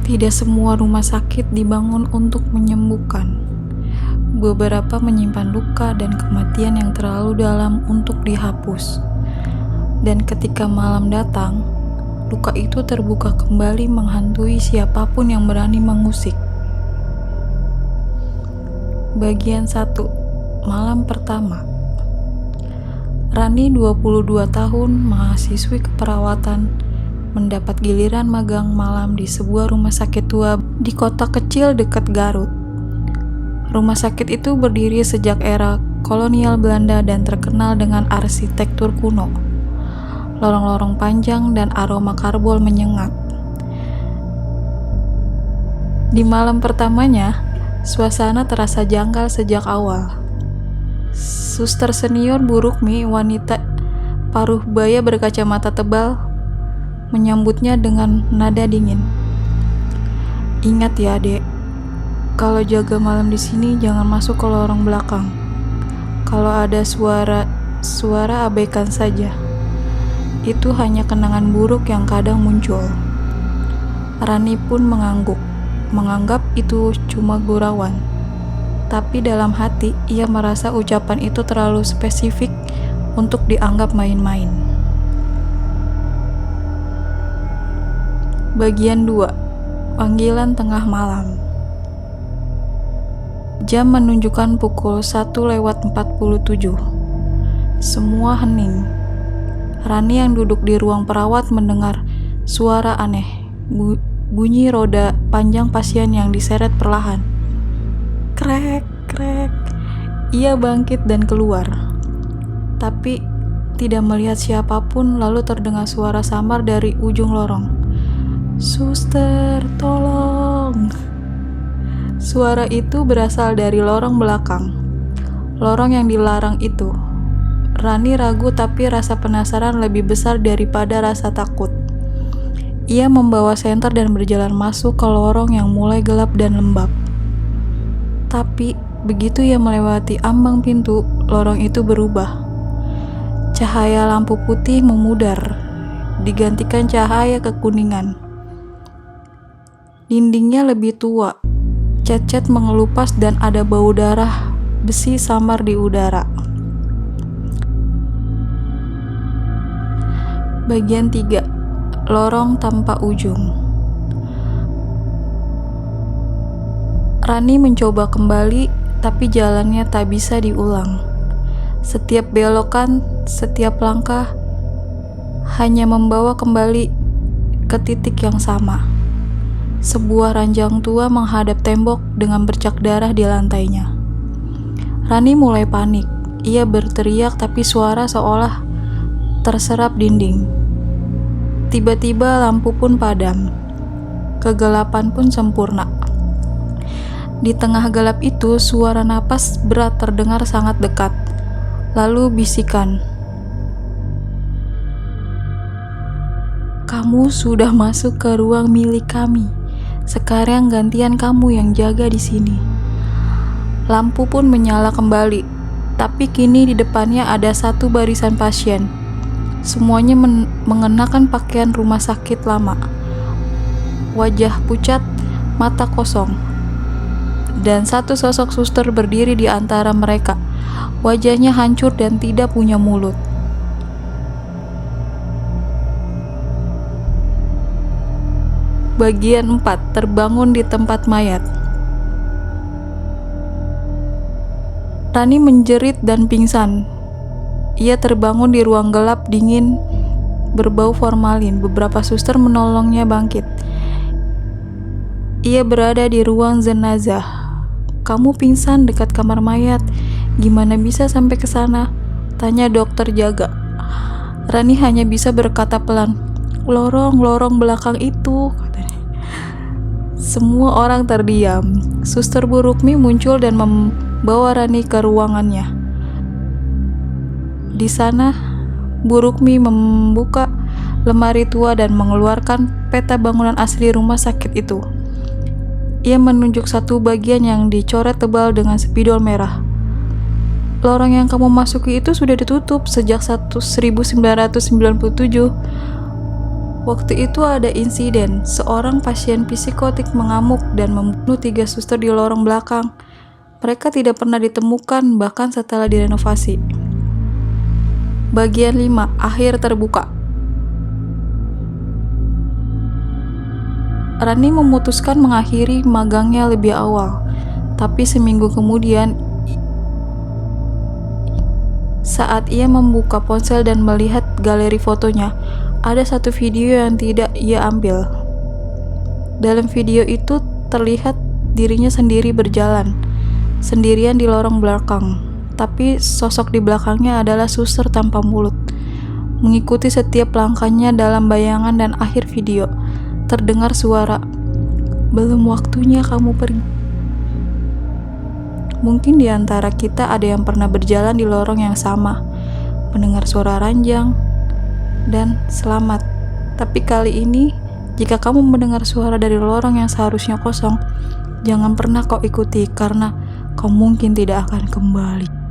Tidak semua rumah sakit dibangun untuk menyembuhkan. Beberapa menyimpan luka dan kematian yang terlalu dalam untuk dihapus. Dan ketika malam datang, luka itu terbuka kembali menghantui siapapun yang berani mengusik. Bagian 1. Malam pertama. Rani 22 tahun, mahasiswi keperawatan, mendapat giliran magang malam di sebuah rumah sakit tua di kota kecil dekat Garut. Rumah sakit itu berdiri sejak era kolonial Belanda dan terkenal dengan arsitektur kuno, lorong-lorong panjang dan aroma karbol menyengat. Di malam pertamanya, suasana terasa janggal sejak awal. Suster senior Bu Rukmi, wanita paruh baya berkacamata tebal, menyambutnya dengan nada dingin. Ingat ya, Dek, kalau jaga malam di sini jangan masuk ke lorong belakang. Kalau ada suara abaikan saja. Itu hanya kenangan buruk yang kadang muncul. Rani pun menganggap itu cuma gurauan. Tapi dalam hati ia merasa ucapan itu terlalu spesifik untuk dianggap main-main. Bagian 2. Panggilan tengah malam. Jam menunjukkan pukul 1:47. Semua hening. Rani yang duduk di ruang perawat mendengar suara aneh, bunyi roda panjang pasien yang diseret perlahan. Krek, krek. Ia bangkit dan keluar. Tapi tidak melihat siapapun, lalu terdengar suara samar dari ujung lorong. Suster, tolong. Suara itu berasal dari lorong belakang. Lorong yang dilarang itu. Rani ragu, tapi rasa penasaran lebih besar daripada rasa takut. Ia membawa senter dan berjalan masuk ke lorong yang mulai gelap dan lembab. Tapi begitu ia melewati ambang pintu, lorong itu berubah. Cahaya lampu putih memudar, digantikan cahaya kekuningan. Dindingnya lebih tua, cat-cat mengelupas dan ada bau darah besi samar di udara. Bagian 3. Lorong tanpa ujung. Rani mencoba kembali, tapi jalannya tak bisa diulang. Setiap belokan, setiap langkah hanya membawa kembali ke titik yang sama. Sebuah ranjang tua menghadap tembok dengan bercak darah di lantainya. Rani mulai panik. Ia berteriak, tapi suara seolah terserap dinding. Tiba-tiba lampu pun padam. Kegelapan pun sempurna. Di tengah gelap itu, suara napas berat terdengar sangat dekat. Lalu bisikan. Kamu sudah masuk ke ruang milik kami. Sekarang gantian kamu yang jaga di sini. Lampu pun menyala kembali, tapi kini di depannya ada satu barisan pasien. Semuanya mengenakan pakaian rumah sakit lama. Wajah pucat, mata kosong. Dan satu sosok suster berdiri di antara mereka. Wajahnya hancur dan tidak punya mulut. Bagian 4. Terbangun di tempat mayat. Rani menjerit dan pingsan. Ia terbangun di ruang gelap dingin berbau formalin. Beberapa suster menolongnya bangkit. Ia berada di ruang jenazah. Kamu pingsan dekat kamar mayat. Gimana bisa sampai ke sana? Tanya dokter jaga. Rani hanya bisa berkata pelan, lorong belakang itu, katanya. Semua orang terdiam. Suster Bu Rukmi muncul dan membawa Rani ke ruangannya. Di sana, Bu Rukmi membuka lemari tua dan mengeluarkan peta bangunan asli rumah sakit itu. Ia menunjuk satu bagian yang dicoret tebal dengan spidol merah. Lorong yang kamu masuki itu sudah ditutup sejak 1997. Waktu itu ada insiden, seorang pasien psikotik mengamuk dan membunuh 3 suster di lorong belakang. Mereka tidak pernah ditemukan bahkan setelah direnovasi. Bagian 5, akhir terbuka. Rani memutuskan mengakhiri magangnya lebih awal, tapi seminggu kemudian saat ia membuka ponsel dan melihat galeri fotonya, ada satu video yang tidak ia ambil. Dalam video itu terlihat dirinya sendiri berjalan, sendirian di lorong belakang, tapi sosok di belakangnya adalah suster tanpa mulut, mengikuti setiap langkahnya dalam bayangan. Dan akhir video, terdengar suara, "Belum waktunya kamu pergi." Mungkin di antara kita ada yang pernah berjalan di lorong yang sama, mendengar suara ranjang, dan selamat. Tapi kali ini, jika kamu mendengar suara dari lorong yang seharusnya kosong, jangan pernah kau ikuti karena kau mungkin tidak akan kembali.